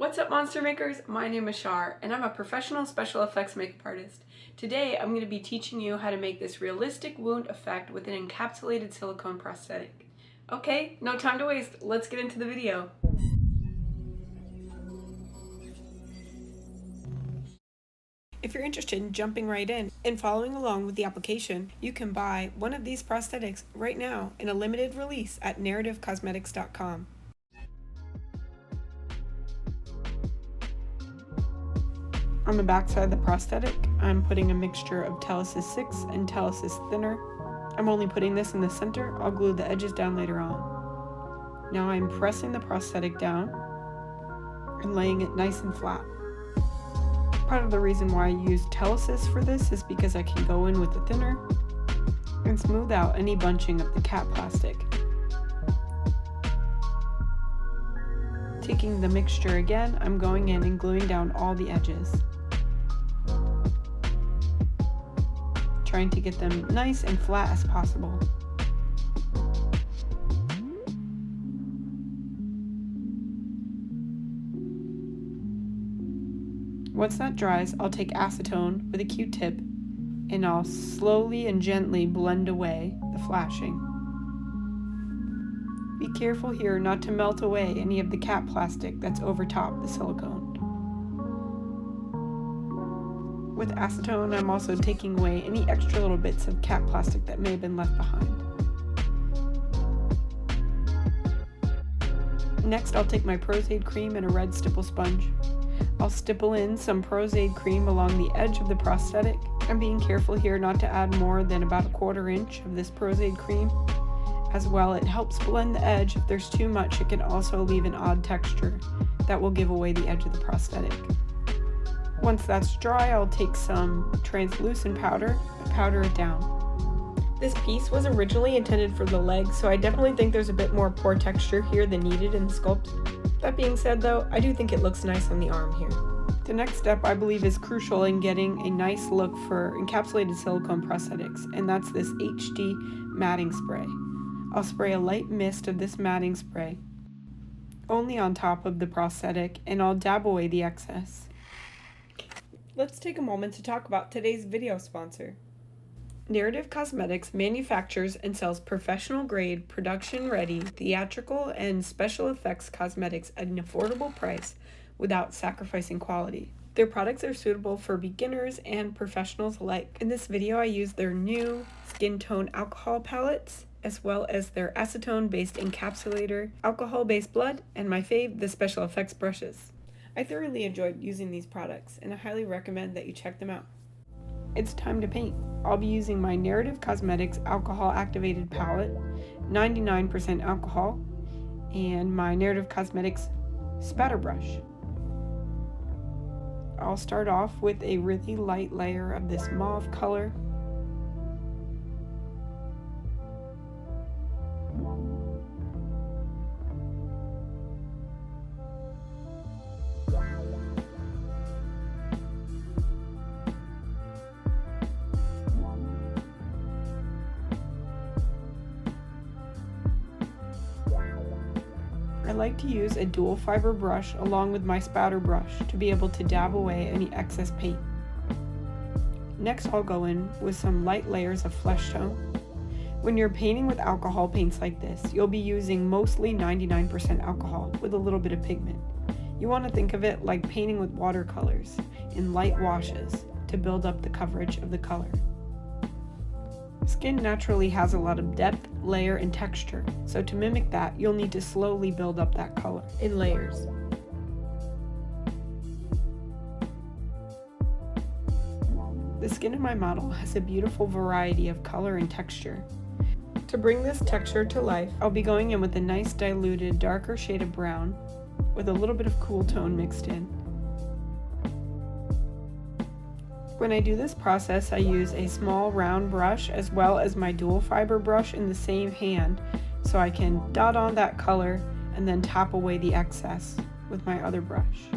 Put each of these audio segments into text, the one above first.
What's up, monster makers? My name is Shar, and I'm a professional special effects makeup artist. Today, I'm going to be teaching you how to make this realistic wound effect with an encapsulated silicone prosthetic. Okay, no time to waste. Let's get into the video. If you're interested in jumping right in and following along with the application, you can buy one of these prosthetics right now in a limited release at narrativecosmetics.com. On the back side of the prosthetic, I'm putting a mixture of Telesis 6 and Telesis thinner. I'm only putting this in the center. I'll glue the edges down later on. Now I'm pressing the prosthetic down and laying it nice and flat. Part of the reason why I use Telesis for this is because I can go in with the thinner and smooth out any bunching of the cap plastic. Taking the mixture again, I'm going in and gluing down all the edges, trying to get them nice and flat as possible. Once that dries, I'll take acetone with a Q-tip and I'll slowly and gently blend away the flashing. Be careful here not to melt away any of the cap plastic that's over top the silicone. With acetone, I'm also taking away any extra little bits of cap plastic that may have been left behind. Next, I'll take my Prozaid cream and a red stipple sponge. I'll stipple in some Prozaid cream along the edge of the prosthetic. I'm being careful here not to add more than about 1/4 inch of this Prozaid cream. As well, it helps blend the edge. If there's too much, it can also leave an odd texture that will give away the edge of the prosthetic. Once that's dry, I'll take some translucent powder and powder it down. This piece was originally intended for the leg, so I definitely think there's a bit more pore texture here than needed in the sculpt. That being said though, I do think it looks nice on the arm here. The next step I believe is crucial in getting a nice look for encapsulated silicone prosthetics, and that's this HD matting spray. I'll spray a light mist of this matting spray only on top of the prosthetic, and I'll dab away the excess. Let's take a moment to talk about today's video sponsor. Narrative Cosmetics manufactures and sells professional-grade, production-ready, theatrical, and special effects cosmetics at an affordable price without sacrificing quality. Their products are suitable for beginners and professionals alike. In this video, I use their new skin tone alcohol palettes, as well as their acetone-based encapsulator, alcohol-based blood, and my fave, the special effects brushes. I thoroughly enjoyed using these products, and I highly recommend that you check them out. It's time to paint. I'll be using my Narrative Cosmetics alcohol activated palette, 99% alcohol, and my Narrative Cosmetics spatter brush. I'll start off with a really light layer of this mauve color. I like to use a dual fiber brush along with my spatter brush to be able to dab away any excess paint. Next, I'll go in with some light layers of flesh tone. When you're painting with alcohol paints like this, you'll be using mostly 99% alcohol with a little bit of pigment. You want to think of it like painting with watercolors in light washes to build up the coverage of the color. Skin naturally has a lot of depth, layer, and texture, so to mimic that, you'll need to slowly build up that color in layers. The skin of my model has a beautiful variety of color and texture. To bring this texture to life, I'll be going in with a nice diluted darker shade of brown with a little bit of cool tone mixed in. When I do this process, I use a small round brush as well as my dual fiber brush in the same hand, so I can dot on that color and then tap away the excess with my other brush.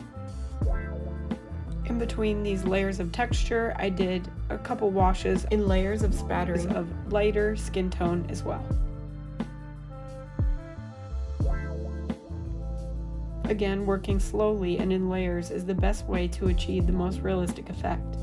In between these layers of texture, I did a couple washes in layers of spattering of lighter skin tone as well. Again, working slowly and in layers is the best way to achieve the most realistic effect.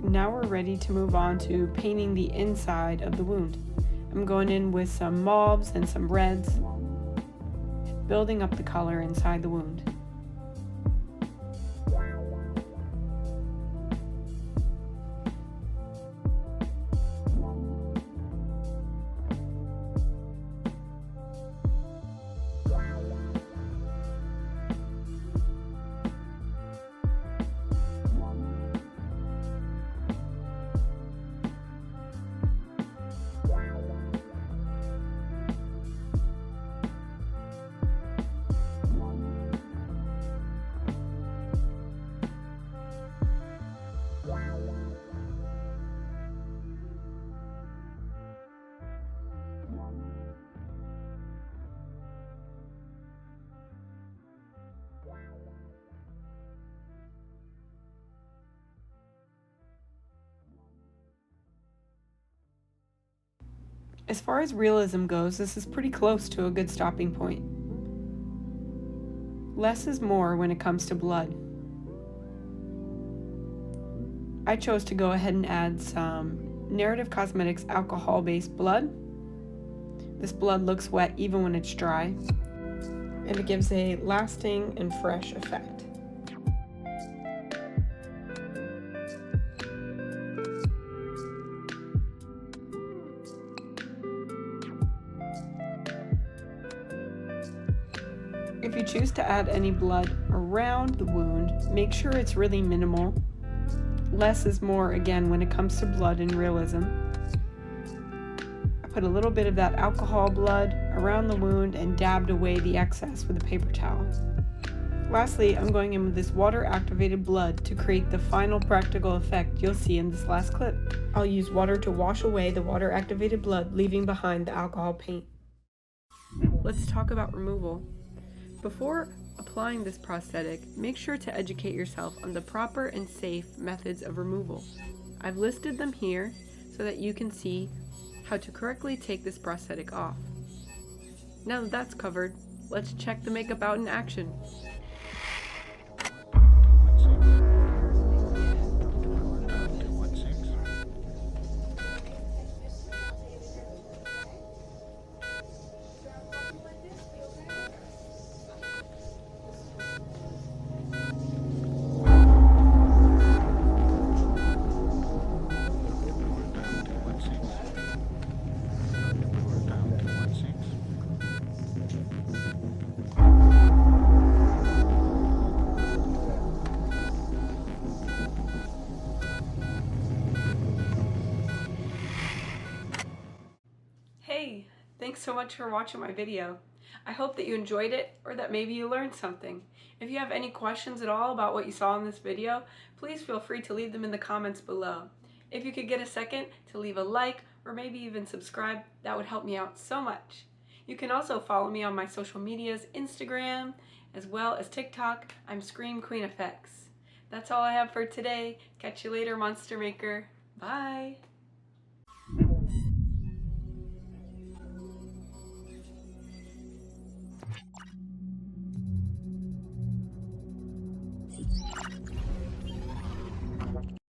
Now we're ready to move on to painting the inside of the wound. I'm going in with some mauves and some reds, building up the color inside the wound. As far as realism goes, this is pretty close to a good stopping point. Less is more when it comes to blood. I chose to go ahead and add some Narrative Cosmetics alcohol-based blood. This blood looks wet even when it's dry, and it gives a lasting and fresh effect. If you choose to add any blood around the wound, make sure it's really minimal. Less is more again when it comes to blood and realism. I put a little bit of that alcohol blood around the wound and dabbed away the excess with a paper towel. Lastly, I'm going in with this water-activated blood to create the final practical effect you'll see in this last clip. I'll use water to wash away the water-activated blood, leaving behind the alcohol paint. Let's talk about removal. Before applying this prosthetic, make sure to educate yourself on the proper and safe methods of removal. I've listed them here so that you can see how to correctly take this prosthetic off. Now that that's covered, let's check the makeup out in action. Hey, thanks so much for watching my video. I hope that you enjoyed it or that maybe you learned something. If you have any questions at all about what you saw in this video, please feel free to leave them in the comments below. If you could get a second to leave a like or maybe even subscribe, that would help me out so much. You can also follow me on my social medias, Instagram, as well as TikTok. I'm Scream Queen FX. That's all I have for today. Catch you later, Monster Maker. Bye!